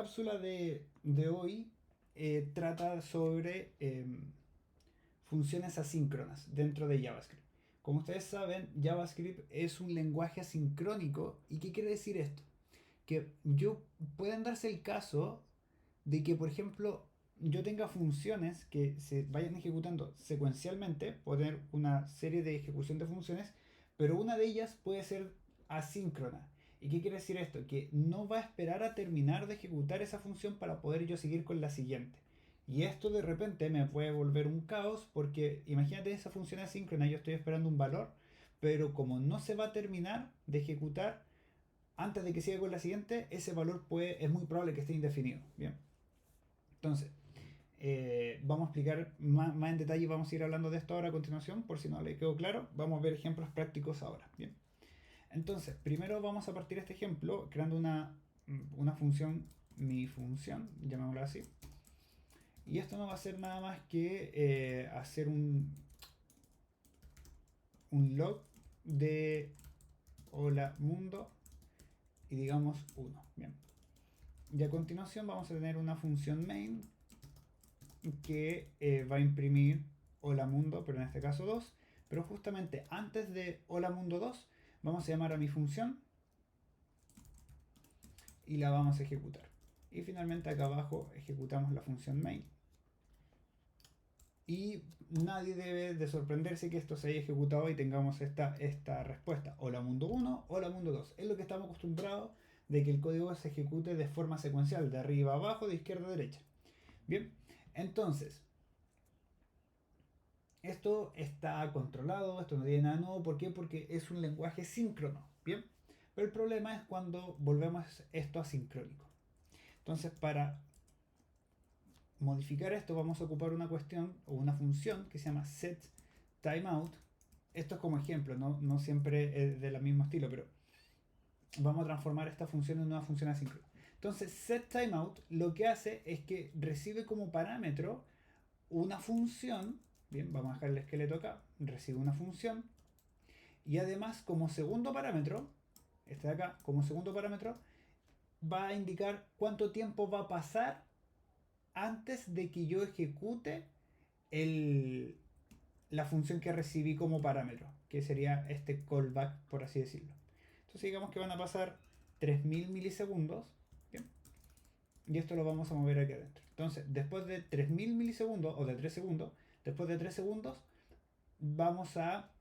cápsula de hoy trata sobre funciones asíncronas dentro de JavaScript. Como ustedes saben, JavaScript es un lenguaje asincrónico. ¿Y qué quiere decir esto? Que pueden darse el caso de que, por ejemplo, yo tenga funciones que se vayan ejecutando secuencialmente, puedo tener una serie de ejecución de funciones, pero una de ellas puede ser asíncrona. ¿Y qué quiere decir esto? Que no va a esperar a terminar de ejecutar esa función para poder yo seguir con la siguiente. Y esto de repente me puede volver un caos porque imagínate esa función asíncrona, yo estoy esperando un valor, pero como no se va a terminar de ejecutar antes de que siga con la siguiente, ese valor es muy probable que esté indefinido. Bien. Entonces, vamos a explicar más en detalle, vamos a ir hablando de esto ahora a continuación, por si no le quedó claro. Vamos a ver ejemplos prácticos ahora. Bien. Entonces, primero vamos a partir este ejemplo creando una función, mi función, llamémosla así. Y esto no va a ser nada más que hacer un log de hola mundo y digamos 1. Bien. Y a continuación vamos a tener una función main que va a imprimir hola mundo, pero en este caso 2. Pero justamente antes de hola mundo 2 vamos a llamar a mi función y la vamos a ejecutar. Y finalmente acá abajo ejecutamos la función main. Y nadie debe de sorprenderse que esto se haya ejecutado y tengamos esta respuesta. Hola mundo 1, hola mundo 2. Es lo que estamos acostumbrados de que el código se ejecute de forma secuencial, de arriba a abajo, de izquierda a derecha. Bien, entonces, esto está controlado, esto no tiene nada nuevo. ¿Por qué? Porque es un lenguaje síncrono. Bien, pero el problema es cuando volvemos esto asincrónico. Entonces, para modificar esto vamos a ocupar una cuestión o una función que se llama setTimeout. Esto es como ejemplo, no siempre es del mismo estilo, pero vamos a transformar esta función en una función asíncrona. Entonces setTimeout lo que hace es que recibe como parámetro una función. Bien, vamos a dejar el esqueleto acá, recibe una función y además como segundo parámetro, este de acá, como segundo parámetro va a indicar cuánto tiempo va a pasar antes de que yo ejecute el, la función que recibí como parámetro, que sería este callback, por así decirlo. Entonces digamos que van a pasar 3000 milisegundos. ¿Bien? Y esto lo vamos a mover aquí adentro. Entonces, después de 3000 milisegundos o de 3 segundos, después de 3 segundos, vamos a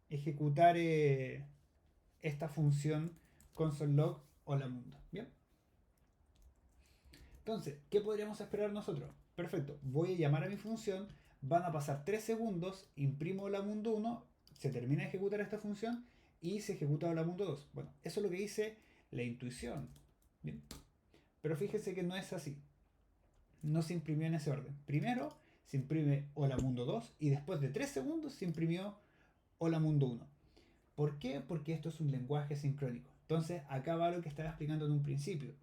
ejecutar esta función console.log hola mundo. Bien. Entonces, ¿qué podríamos esperar nosotros? Perfecto, voy a llamar a mi función, van a pasar 3 segundos, imprimo la mundo 1, se termina de ejecutar esta función y se ejecuta la mundo 2. Bueno, eso es lo que dice la intuición. Bien. Pero fíjense que no es así. No se imprimió en ese orden. Primero se imprime hola mundo 2 y después de 3 segundos se imprimió hola mundo 1. ¿Por qué? Porque esto es un lenguaje sincrónico. Entonces, acá va lo que estaba explicando en un principio.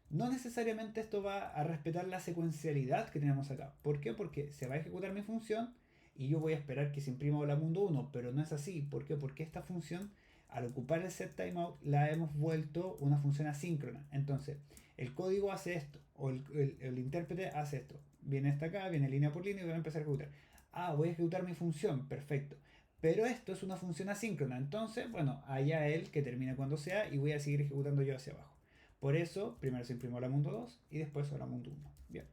No necesariamente esto va a respetar la secuencialidad que tenemos acá. ¿Por qué? Porque se va a ejecutar mi función y yo voy a esperar que se imprima hola mundo 1, pero no es así. ¿Por qué? Porque esta función, al ocupar el setTimeout, la hemos vuelto una función asíncrona. Entonces, el código hace esto, o el intérprete hace esto. Viene hasta acá, viene línea por línea y voy a empezar a ejecutar. Ah, voy a ejecutar mi función, perfecto. Pero esto es una función asíncrona, entonces, bueno, allá él que termine cuando sea y voy a seguir ejecutando yo hacia abajo. Por eso, primero se imprimió la mundo 2 y después la mundo 1. Bien.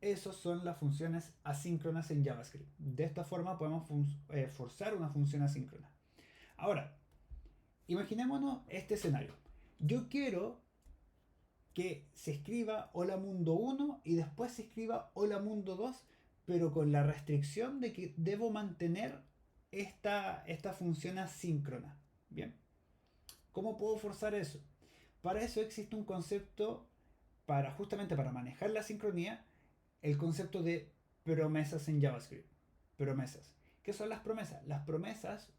Esas son las funciones asíncronas en JavaScript. De esta forma podemos forzar una función asíncrona. Ahora, imaginémonos este escenario. Yo quiero que se escriba hola mundo 1 y después se escriba hola mundo 2, pero con la restricción de que debo mantener esta función asíncrona. Bien. ¿Cómo puedo forzar eso? Para eso existe un concepto justamente para manejar la sincronía, el concepto de promesas en JavaScript. Promesas. ¿Qué son las promesas? Las promesas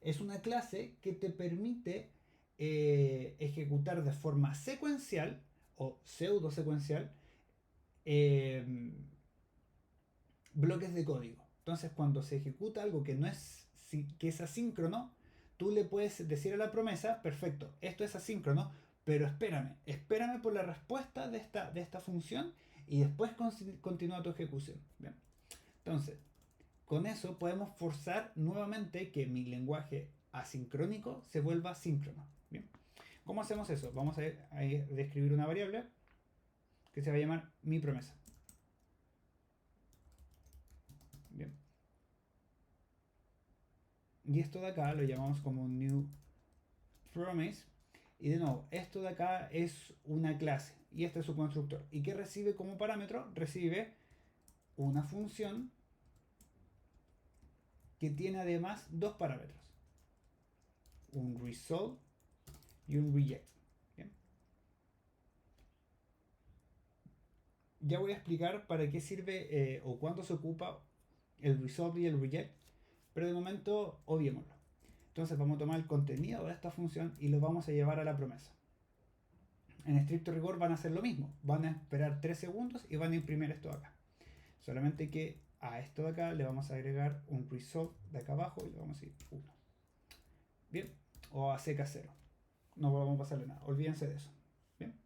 es una clase que te permite ejecutar de forma secuencial o pseudo secuencial eh, bloques de código. Entonces, cuando se ejecuta algo que es asíncrono, tú le puedes decir a la promesa, perfecto, esto es asíncrono, pero espérame por la respuesta de esta función y después continúa tu ejecución. Bien. Entonces, con eso podemos forzar nuevamente que mi lenguaje asincrónico se vuelva síncrono. Bien. ¿Cómo hacemos eso? Vamos a describir una variable que se va a llamar mi promesa. Bien. Y esto de acá lo llamamos como new promise. Y de nuevo, esto de acá es una clase y este es su constructor. ¿Y qué recibe como parámetro? Recibe una función que tiene además dos parámetros. Un resolve y un reject. ¿Bien? Ya voy a explicar para qué sirve o cuándo se ocupa el resolve y el reject, pero de momento obviémoslo. Entonces vamos a tomar el contenido de esta función y lo vamos a llevar a la promesa. En estricto rigor van a hacer lo mismo. Van a esperar 3 segundos y van a imprimir esto de acá. Solamente que a esto de acá le vamos a agregar un resolve de acá abajo y le vamos a decir 1. Bien. O a CK0. No vamos a pasarle nada. Olvídense de eso. Bien.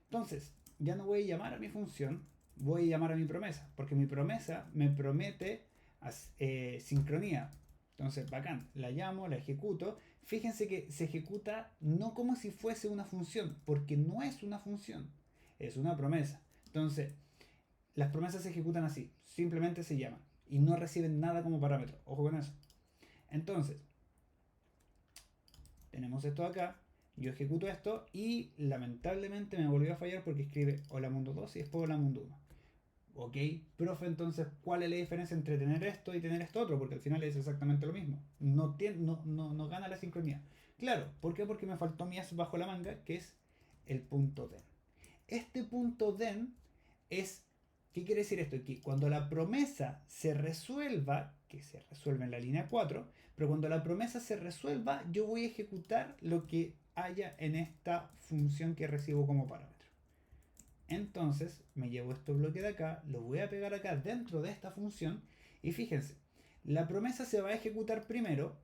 Entonces, ya no voy a llamar a mi función, voy a llamar a mi promesa. Porque mi promesa me promete sincronía. Entonces, bacán. La llamo, la ejecuto. Fíjense que se ejecuta no como si fuese una función, porque no es una función, es una promesa. Entonces, las promesas se ejecutan así, simplemente se llaman y no reciben nada como parámetro. Ojo con eso. Entonces, tenemos esto acá, yo ejecuto esto y lamentablemente me volvió a fallar porque escribe hola mundo 2 y después hola mundo 1. Ok, profe, entonces, ¿cuál es la diferencia entre tener esto y tener esto otro? Porque al final es exactamente lo mismo. No gana la sincronía. Claro, ¿por qué? Porque me faltó mi as bajo la manga, que es el punto den. Este punto den es, ¿qué quiere decir esto? Que cuando la promesa se resuelva, que se resuelve en la línea 4, pero cuando la promesa se resuelva, yo voy a ejecutar lo que haya en esta función que recibo como parámetro. Entonces me llevo este bloque de acá, lo voy a pegar acá dentro de esta función y fíjense, la promesa se va a ejecutar primero,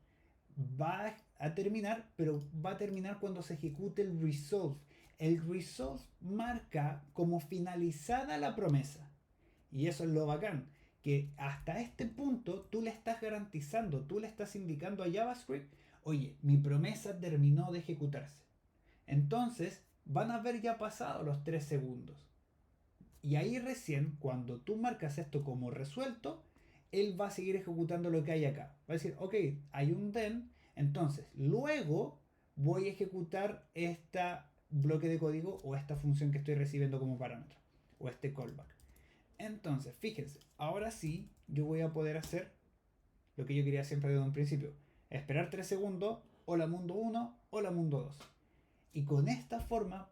va a terminar, pero va a terminar cuando se ejecute el resolve. El resolve marca como finalizada la promesa. Y eso es lo bacán, que hasta este punto tú le estás garantizando, tú le estás indicando a JavaScript, oye, mi promesa terminó de ejecutarse. Entonces van a haber ya pasado los 3 segundos. Y ahí recién, cuando tú marcas esto como resuelto, él va a seguir ejecutando lo que hay acá. Va a decir, ok, hay un then, entonces luego voy a ejecutar este bloque de código o esta función que estoy recibiendo como parámetro, o este callback. Entonces, fíjense, ahora sí yo voy a poder hacer lo que yo quería siempre desde un principio. Esperar 3 segundos, hola mundo 1, hola mundo 2. Y con esta forma,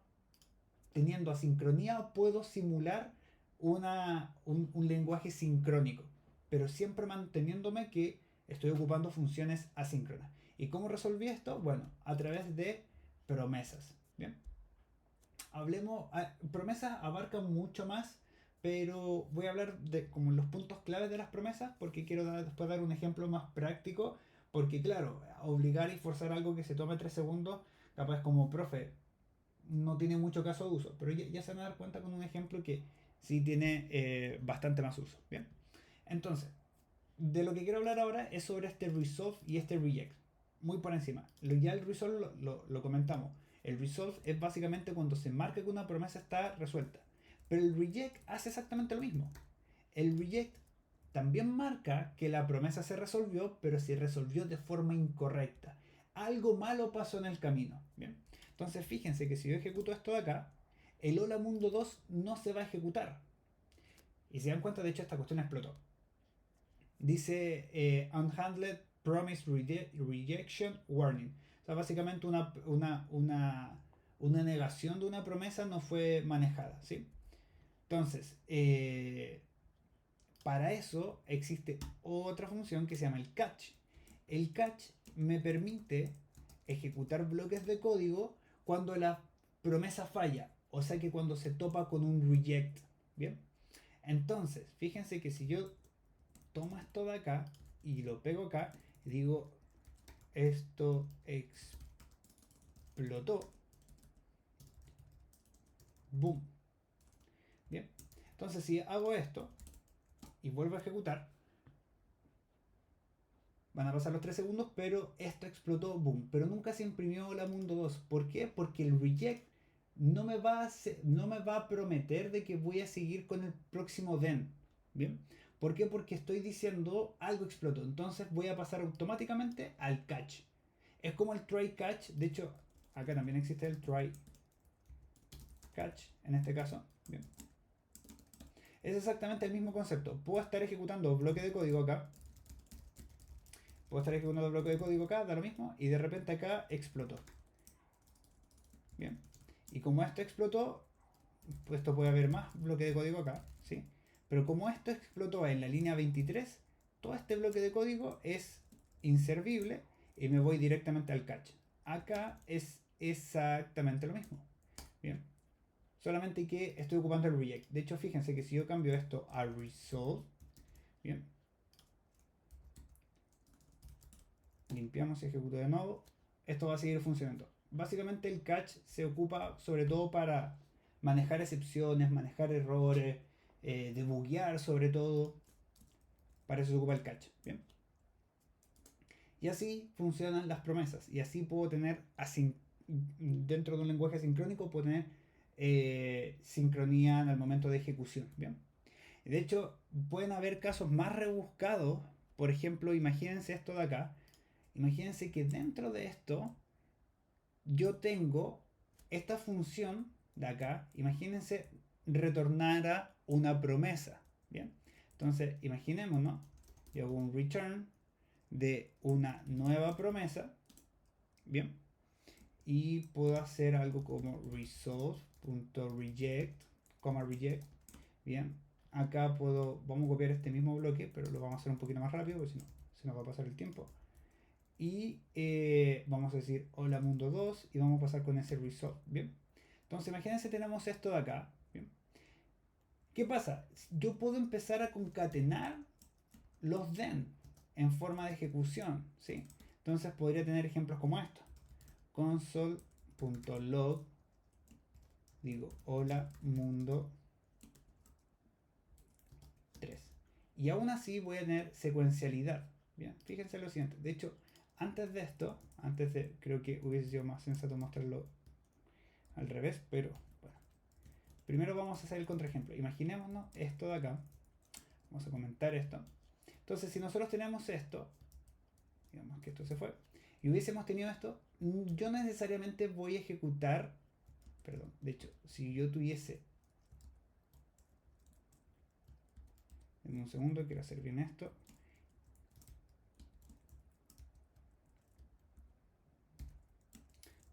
teniendo asincronía, puedo simular un lenguaje sincrónico, pero siempre manteniéndome que estoy ocupando funciones asíncronas. ¿Y cómo resolví esto? Bueno, a través de promesas. Bien. Promesas abarcan mucho más, pero voy a hablar de como los puntos claves de las promesas porque quiero después dar un ejemplo más práctico, porque claro, obligar y forzar algo que se tome 3 segundos, capaz como profe, no tiene mucho caso de uso, pero ya se van a dar cuenta con un ejemplo que sí tiene bastante más uso. Bien, entonces, de lo que quiero hablar ahora es sobre este resolve y este reject. Muy por encima. Ya el resolve lo comentamos. El resolve es básicamente cuando se marca que una promesa está resuelta. Pero el reject hace exactamente lo mismo. El reject también marca que la promesa se resolvió, pero se resolvió de forma incorrecta. Algo malo pasó en el camino. Bien. Entonces fíjense que si yo ejecuto esto de acá, el hola mundo 2 no se va a ejecutar. Y se dan cuenta, de hecho, esta cuestión explotó. Dice unhandled promise rejection warning. O sea, básicamente una negación de una promesa no fue manejada. ¿Sí? Entonces, para eso existe otra función que se llama el catch. El catch me permite ejecutar bloques de código cuando la promesa falla. O sea que cuando se topa con un reject. Bien. Entonces, fíjense que si yo tomo esto de acá y lo pego acá y digo esto explotó, boom. Bien, entonces si hago esto y vuelvo a ejecutar, van a pasar los 3 segundos, pero esto explotó, boom. Pero nunca se imprimió la mundo 2. ¿Por qué? Porque el reject no me va a prometer de que voy a seguir con el próximo den. ¿Bien? ¿Por qué? Porque estoy diciendo algo explotó. Entonces voy a pasar automáticamente al catch. Es como el try catch. De hecho, acá también existe el try catch en este caso. Bien. Es exactamente el mismo concepto. Puedo estar ejecutando bloque de código acá. Puedo estar ejecutando el bloque de código acá, da lo mismo. Y de repente acá explotó. Bien. Y como esto explotó, pues esto puede haber más bloque de código acá, ¿sí? Pero como esto explotó en la línea 23, todo este bloque de código es inservible y me voy directamente al catch. Acá es exactamente lo mismo. Bien. Solamente que estoy ocupando el reject. De hecho, fíjense que si yo cambio esto a resolve, bien, limpiamos y ejecuto de nuevo, esto va a seguir funcionando. Básicamente el catch se ocupa sobre todo para manejar excepciones, manejar errores, debuguear sobre todo. Para eso se ocupa el catch. ¿Bien? Y así funcionan las promesas. Y así puedo tener, dentro de un lenguaje sincrónico, puedo tener sincronía en el momento de ejecución. ¿Bien? De hecho, pueden haber casos más rebuscados. Por ejemplo, imagínense esto de acá. Imagínense que dentro de esto yo tengo esta función de acá. Imagínense retornara una promesa. Bien. Entonces, imaginémonos. Yo hago un return de una nueva promesa. Bien. Y puedo hacer algo como resolve.reject, reject. Bien. Acá vamos a copiar este mismo bloque, pero lo vamos a hacer un poquito más rápido, porque si no, se nos va a pasar el tiempo. Y vamos a decir hola mundo 2 y vamos a pasar con ese resolve. Bien. Entonces imagínense tenemos esto de acá. Bien. ¿Qué pasa? Yo puedo empezar a concatenar los then en forma de ejecución, ¿sí? Entonces podría tener ejemplos como esto. Console.log, digo hola mundo 3. Y aún así voy a tener secuencialidad. Bien, fíjense lo siguiente. De hecho, antes de esto, creo que hubiese sido más sensato mostrarlo al revés, pero bueno. Primero vamos a hacer el contraejemplo. Imaginémonos esto de acá. Vamos a comentar esto. Entonces, si nosotros tenemos esto, digamos que esto se fue, y hubiésemos tenido esto, yo necesariamente voy a ejecutar, perdón, de hecho, si yo tuviese, en un segundo, quiero hacer bien esto,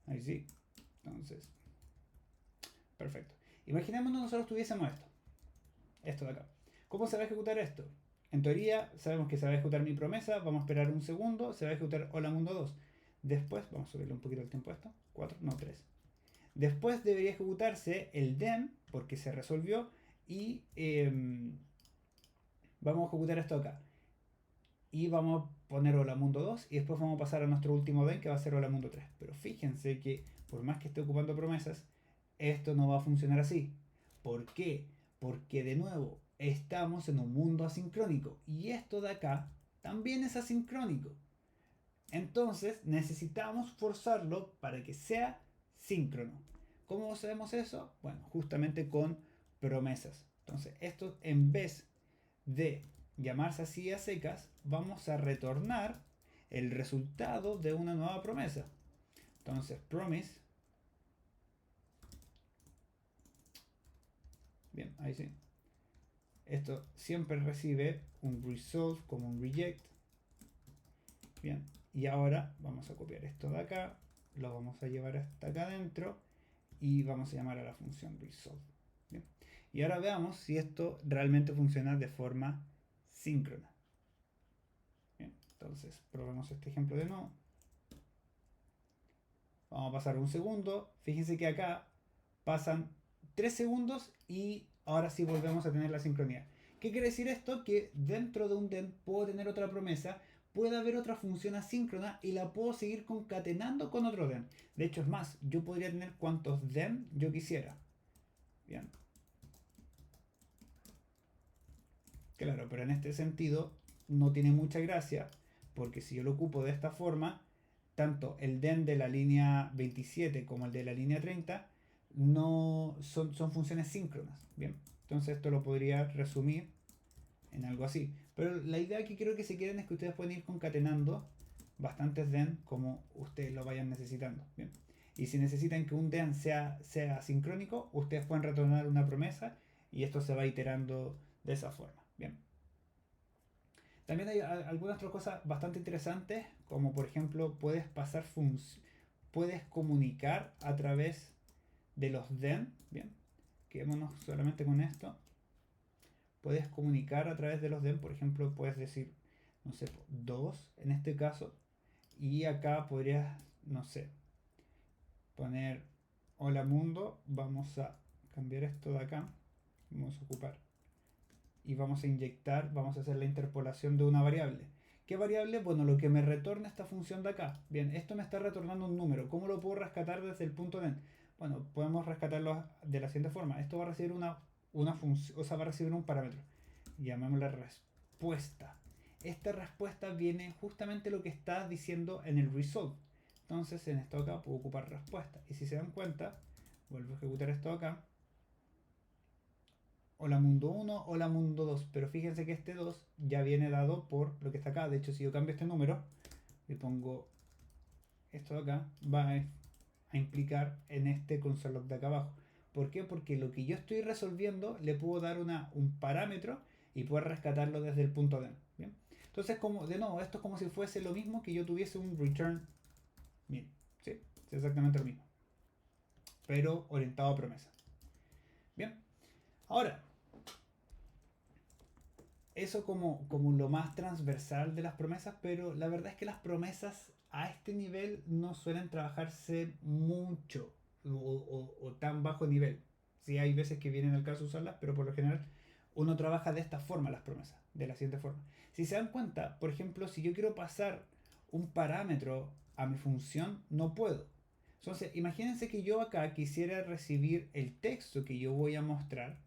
ahí sí, entonces, perfecto. Imaginémonos nosotros tuviésemos esto de acá. ¿Cómo se va a ejecutar esto? En teoría, sabemos que se va a ejecutar mi promesa, vamos a esperar un segundo, se va a ejecutar hola mundo 2. Después, vamos a subirle un poquito el tiempo a esto, 4, no 3. Después debería ejecutarse el then, porque se resolvió, y vamos a ejecutar esto acá. Y vamos a poner hola mundo 2 y después vamos a pasar a nuestro último den que va a ser hola mundo 3. Pero fíjense que por más que esté ocupando promesas, esto no va a funcionar así. ¿Por qué? Porque de nuevo estamos en un mundo asincrónico y esto de acá también es asincrónico. Entonces necesitamos forzarlo para que sea síncrono. ¿Cómo sabemos eso? Bueno, justamente con promesas. Entonces esto en vez de llamarse así a secas, vamos a retornar el resultado de una nueva promesa. Entonces promise, bien, ahí sí, esto siempre recibe un resolve como un reject. Bien, y ahora vamos a copiar esto de acá, lo vamos a llevar hasta acá adentro y vamos a llamar a la función resolve. Bien. Y ahora veamos si esto realmente funciona de forma síncrona. Bien, entonces probemos este ejemplo de nuevo. Vamos a pasar un segundo. Fíjense que acá pasan 3 segundos y ahora sí volvemos a tener la sincronía. ¿Qué quiere decir esto? Que dentro de un den puedo tener otra promesa, puede haber otra función asíncrona y la puedo seguir concatenando con otro den. De hecho es más, yo podría tener cuantos den yo quisiera. Bien. Claro, pero en este sentido no tiene mucha gracia, porque si yo lo ocupo de esta forma, tanto el den de la línea 27 como el de la línea 30 no son funciones síncronas. Bien, entonces esto lo podría resumir en algo así. Pero la idea que quiero que se queden es que ustedes pueden ir concatenando bastantes den como ustedes lo vayan necesitando. Bien. Y si necesitan que un den sea sincrónico, ustedes pueden retornar una promesa y esto se va iterando de esa forma. Bien. También hay algunas otras cosas bastante interesantes, como por ejemplo puedes comunicar a través de los den. Bien, quedémonos solamente con esto. Puedes comunicar a través de los den, por ejemplo, puedes decir, no sé, 2 en este caso, y acá podrías, no sé, poner hola mundo. Vamos a cambiar esto de acá, vamos a ocupar y vamos a inyectar, vamos a hacer la interpolación de una variable. ¿Qué variable? Bueno, lo que me retorna esta función de acá. Bien, esto me está retornando un número. ¿Cómo lo puedo rescatar desde el punto de? Bueno, podemos rescatarlo de la siguiente forma. Esto va a recibir una función, o sea, va a recibir un parámetro. Llamémosle respuesta. Esta respuesta viene justamente lo que está diciendo en el result. Entonces, en esto acá puedo ocupar respuesta. Y si se dan cuenta, vuelvo a ejecutar esto acá. Hola mundo 1, hola mundo 2. Pero fíjense que este 2 ya viene dado por lo que está acá. De hecho, si yo cambio este número y pongo esto de acá, va a implicar en este console de acá abajo. ¿Por qué? Porque lo que yo estoy resolviendo le puedo dar un parámetro y puedo rescatarlo desde el punto de. ¿Bien? Entonces, como de nuevo, esto es como si fuese lo mismo que yo tuviese un return. Bien, ¿sí? Es exactamente lo mismo, pero orientado a promesa. Bien, ahora eso como lo más transversal de las promesas, pero la verdad es que las promesas a este nivel no suelen trabajarse mucho o tan bajo nivel. Sí hay veces que vienen al caso usarlas, pero por lo general uno trabaja de esta forma las promesas, de la siguiente forma. Si se dan cuenta, por ejemplo, si yo quiero pasar un parámetro a mi función, no puedo. Entonces, imagínense que yo acá quisiera recibir el texto que yo voy a mostrar.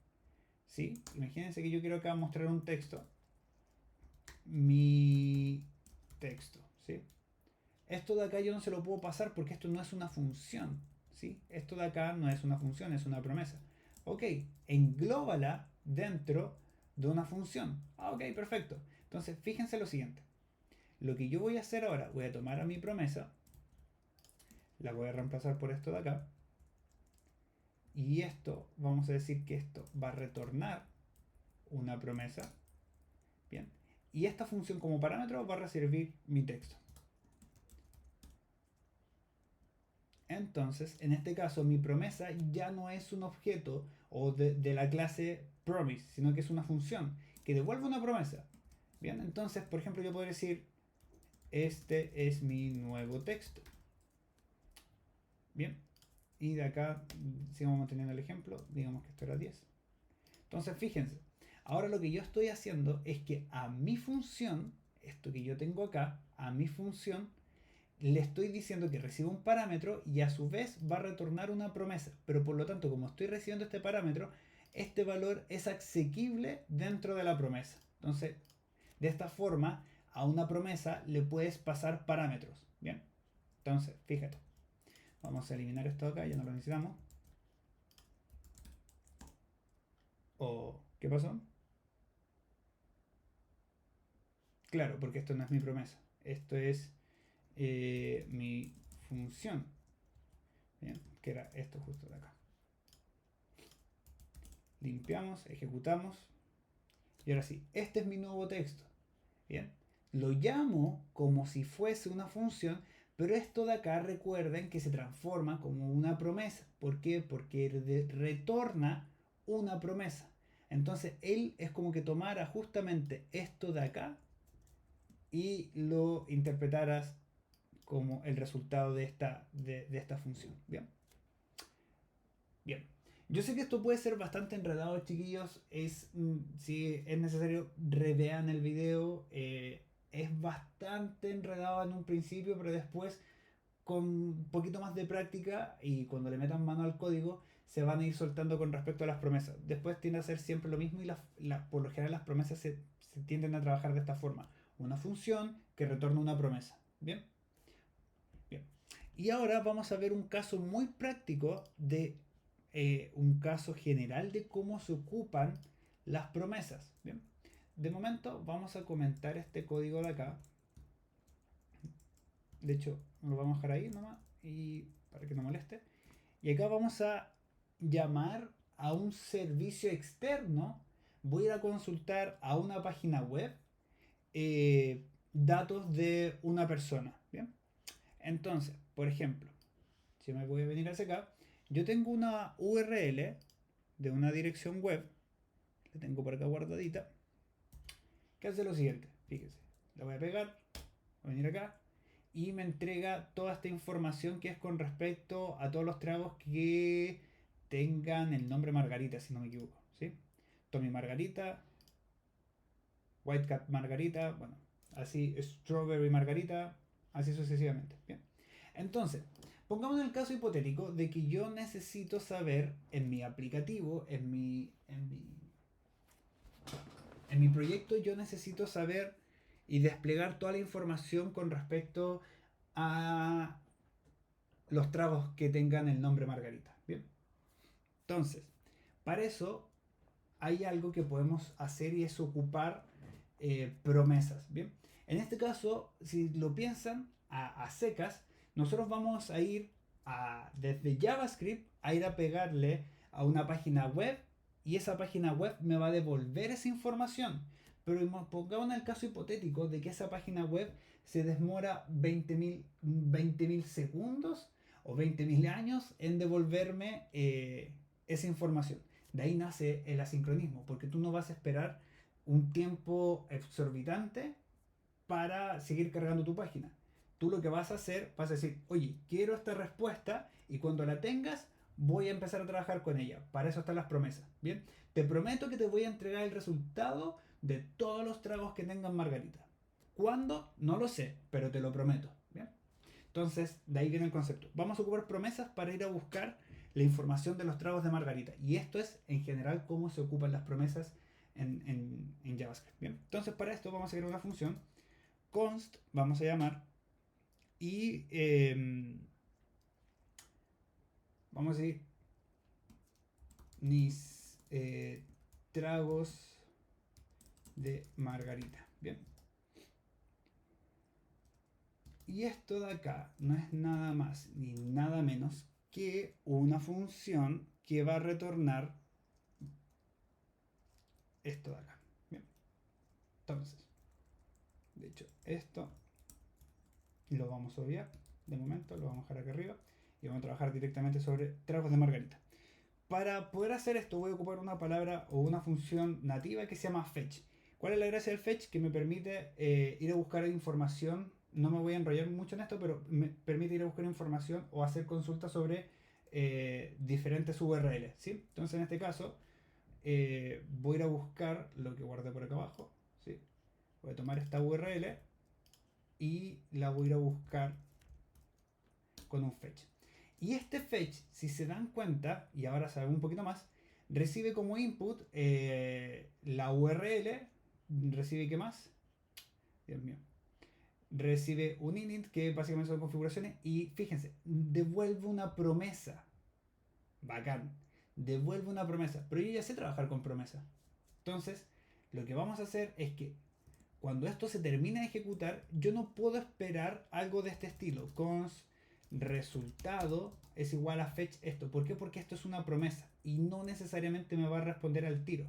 ¿Sí? Imagínense que yo quiero acá mostrar un texto. Mi texto. ¿Sí? Esto de acá yo no se lo puedo pasar porque esto no es una función. ¿Sí? Esto de acá no es una función, es una promesa. Ok, englóbala dentro de una función. Ah, ok, perfecto. Entonces, fíjense lo siguiente. Lo que yo voy a hacer ahora, voy a tomar a mi promesa, la voy a reemplazar por esto de acá. Y esto, vamos a decir que esto va a retornar una promesa. Bien. Y esta función como parámetro va a recibir mi texto. Entonces, en este caso, mi promesa ya no es un objeto o de la clase promise, sino que es una función que devuelve una promesa. Bien, entonces, por ejemplo, yo puedo decir, este es mi nuevo texto. Bien, y de acá, sigamos manteniendo el ejemplo, digamos que esto era 10. Entonces, fíjense, ahora lo que yo estoy haciendo es que a mi función, esto que yo tengo acá, a mi función, le estoy diciendo que recibe un parámetro y a su vez va a retornar una promesa. Pero por lo tanto, como estoy recibiendo este parámetro, este valor es asequible dentro de la promesa. Entonces, de esta forma, a una promesa le puedes pasar parámetros. Bien, entonces, fíjate. Vamos a eliminar esto acá, ya no lo necesitamos. ¿O qué pasó? Claro, porque esto no es mi promesa. Esto es mi función. Bien, que era esto justo de acá. Limpiamos, ejecutamos. Y ahora sí, este es mi nuevo texto. Bien, lo llamo como si fuese una función, pero esto de acá recuerden que se transforma como una promesa. ¿Por qué? Porque retorna una promesa. Entonces él es como que tomara justamente esto de acá y lo interpretaras como el resultado de esta función. Bien. Bien. Yo sé que esto puede ser bastante enredado, chiquillos. Si es necesario, revean el video. Es bastante enredado en un principio, pero después, con un poquito más de práctica y cuando le metan mano al código, se van a ir soltando con respecto a las promesas. Después tiende a ser siempre lo mismo y por lo general las promesas se tienden a trabajar de esta forma. Una función que retorna una promesa. ¿Bien? Bien. Y ahora vamos a ver un caso muy práctico de un caso general de cómo se ocupan las promesas. Bien. De momento vamos a comentar este código de acá. De hecho, lo vamos a dejar ahí nomás y para que no moleste. Y acá vamos a llamar a un servicio externo. Voy a ir a consultar a una página web datos de una persona. ¿Bien? Entonces, por ejemplo, si me voy a venir hacia acá, yo tengo una URL de una dirección web, la tengo por acá guardadita, que hace lo siguiente, fíjense, la voy a pegar, voy a venir acá y me entrega toda esta información que es con respecto a todos los tragos que tengan el nombre Margarita, si no me equivoco, ¿sí? Tommy Margarita, White Cat Margarita, bueno, así Strawberry Margarita, así sucesivamente, ¿bien? Entonces, pongamos en el caso hipotético de que yo necesito saber en mi aplicativo, en mi proyecto, yo necesito saber y desplegar toda la información con respecto a los tragos que tengan el nombre Margarita. Bien. Entonces, para eso hay algo que podemos hacer y es ocupar promesas. Bien. En este caso, si lo piensan a secas, nosotros vamos a ir desde JavaScript a ir a pegarle a una página web y esa página web me va a devolver esa información. Pero pongamos en el caso hipotético de que esa página web se demora 20.000 segundos o 20.000 años en devolverme esa información. De ahí nace el asincronismo, porque tú no vas a esperar un tiempo exorbitante para seguir cargando tu página. Tú lo que vas a hacer, vas a decir, oye, quiero esta respuesta y cuando la tengas voy a empezar a trabajar con ella. Para eso están las promesas. Bien, te prometo que te voy a entregar el resultado de todos los tragos que tengan Margarita. ¿Cuándo? No lo sé, pero te lo prometo. Bien, entonces de ahí viene el concepto. Vamos a ocupar promesas para ir a buscar la información de los tragos de Margarita. Y esto es en general cómo se ocupan las promesas en JavaScript. Bien, entonces para esto vamos a crear una función const, vamos a llamar, y vamos a decir mis tragos de Margarita. Bien. Y esto de acá no es nada más ni nada menos que una función que va a retornar esto de acá. Bien. Entonces, de hecho, esto lo vamos a obviar. De momento lo vamos a dejar aquí arriba y vamos a trabajar directamente sobre tragos de Margarita. Para poder hacer esto voy a ocupar una palabra o una función nativa que se llama fetch. ¿Cuál es la gracia del fetch? Que me permite ir a buscar información. No me voy a enrollar mucho en esto, pero me permite ir a buscar información o hacer consultas sobre diferentes URLs. ¿Sí? Entonces en este caso voy a ir a buscar lo que guardé por acá abajo. ¿Sí? Voy a tomar esta URL y la voy a ir a buscar con un fetch. Y este fetch, si se dan cuenta, y ahora sabemos un poquito más, recibe como input la URL, recibe ¿qué más? Dios mío. Recibe un init que básicamente son configuraciones y fíjense, devuelve una promesa. Bacán. Devuelve una promesa. Pero yo ya sé trabajar con promesas. Entonces, lo que vamos a hacer es que cuando esto se termine de ejecutar, yo no puedo esperar algo de este estilo. Const resultado es igual a fetch esto. ¿Por qué? Porque esto es una promesa y no necesariamente me va a responder al tiro.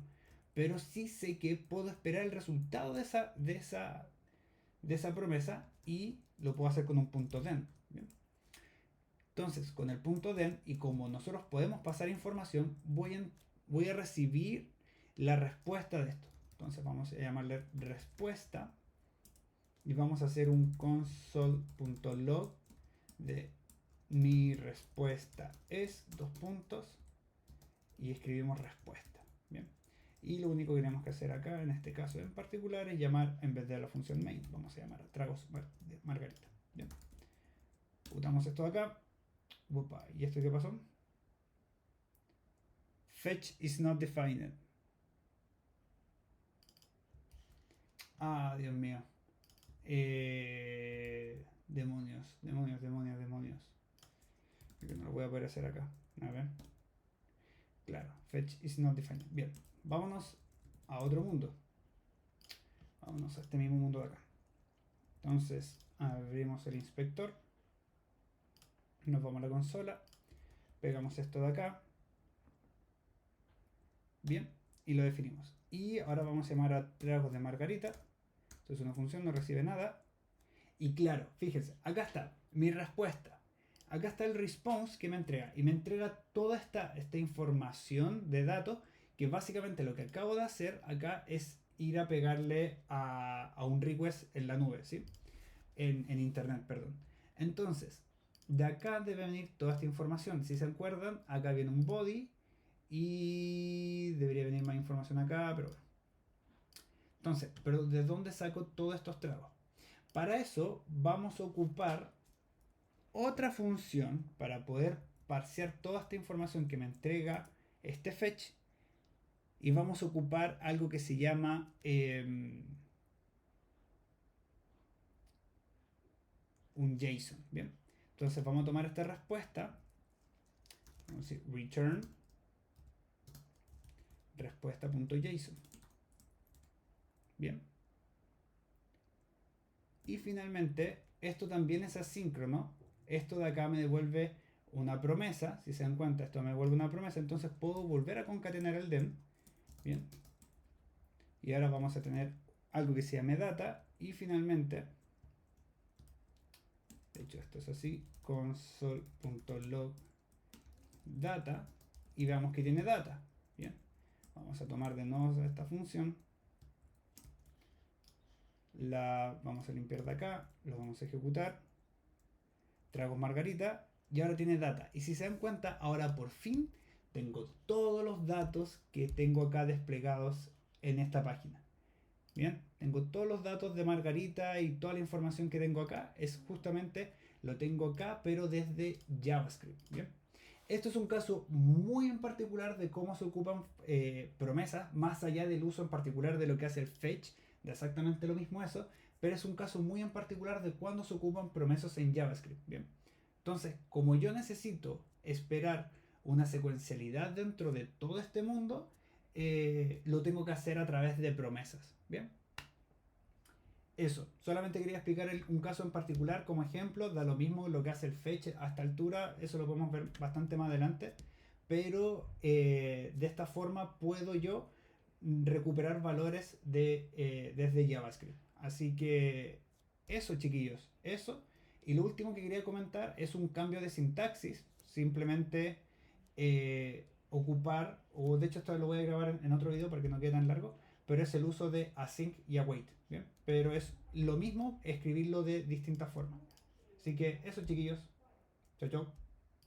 Pero sí sé que puedo esperar el resultado de esa promesa y lo puedo hacer con un punto den. ¿Bien? Entonces, con el punto den y como nosotros podemos pasar información, voy a recibir la respuesta de esto. Entonces vamos a llamarle respuesta y vamos a hacer un console.log de mi respuesta es dos puntos y escribimos respuesta. Bien. Y lo único que tenemos que hacer acá, en este caso en particular, es llamar, en vez de la función main, vamos a llamar a tragos de Margarita. Bien. Botamos esto de acá. Upa, ¿y esto qué pasó? fetch is not defined. Ah, Dios mío. Demonios. Porque no lo voy a poder hacer acá. A ver. Claro, fetch is not defined. Bien, vámonos a otro mundo. Vámonos a este mismo mundo de acá. Entonces, abrimos el inspector. Nos vamos a la consola. Pegamos esto de acá. Bien, y lo definimos. Y ahora vamos a llamar a tragos de margarita. Entonces una función no recibe nada. Y claro, fíjense, acá está mi respuesta. Acá está el response que me entrega. Y me entrega toda esta información de datos. Que básicamente lo que acabo de hacer acá es ir a pegarle a un request en la nube, ¿sí? En internet, perdón. Entonces, de acá debe venir toda esta información. Si se acuerdan, acá viene un body. Y debería venir más información acá, pero bueno. Entonces, ¿pero de dónde saco todos estos tragos? Para eso vamos a ocupar otra función para poder parsear toda esta información que me entrega este fetch. Y vamos a ocupar algo que se llama un JSON. Bien. Entonces vamos a tomar esta respuesta. Vamos a decir return respuesta.json. Bien. Y finalmente, esto también es asíncrono. Esto de acá me devuelve una promesa. Si se dan cuenta, esto me devuelve una promesa. Entonces puedo volver a concatenar el den. Bien. Y ahora vamos a tener algo que se llame data. Y finalmente, de hecho esto es así, console.log data. Y veamos que tiene data. Bien. Vamos a tomar de nuevo esta función. La vamos a limpiar de acá, lo vamos a ejecutar, tragos margarita y ahora tiene data. Y si se dan cuenta, ahora por fin tengo todos los datos que tengo acá desplegados en esta página. Bien, tengo todos los datos de margarita y toda la información que tengo acá es justamente lo tengo acá, pero desde JavaScript. Bien, esto es un caso muy en particular de cómo se ocupan promesas, más allá del uso en particular de lo que hace el fetch, de exactamente lo mismo eso, pero es un caso muy en particular de cuando se ocupan promesas en JavaScript. Bien, entonces, como yo necesito esperar una secuencialidad dentro de todo este mundo, lo tengo que hacer a través de promesas. Bien, eso, solamente quería explicar un caso en particular como ejemplo. Da lo mismo lo que hace el fetch a esta altura, eso lo podemos ver bastante más adelante, pero de esta forma puedo yo recuperar valores desde JavaScript. Así que eso, chiquillos, eso. Y lo último que quería comentar es un cambio de sintaxis. Simplemente ocupar, o de hecho esto lo voy a grabar en otro video para que no quede tan largo, pero es el uso de async y await. ¿Bien? Pero es lo mismo escribirlo de distintas formas. Así que eso, chiquillos. Chao, chao.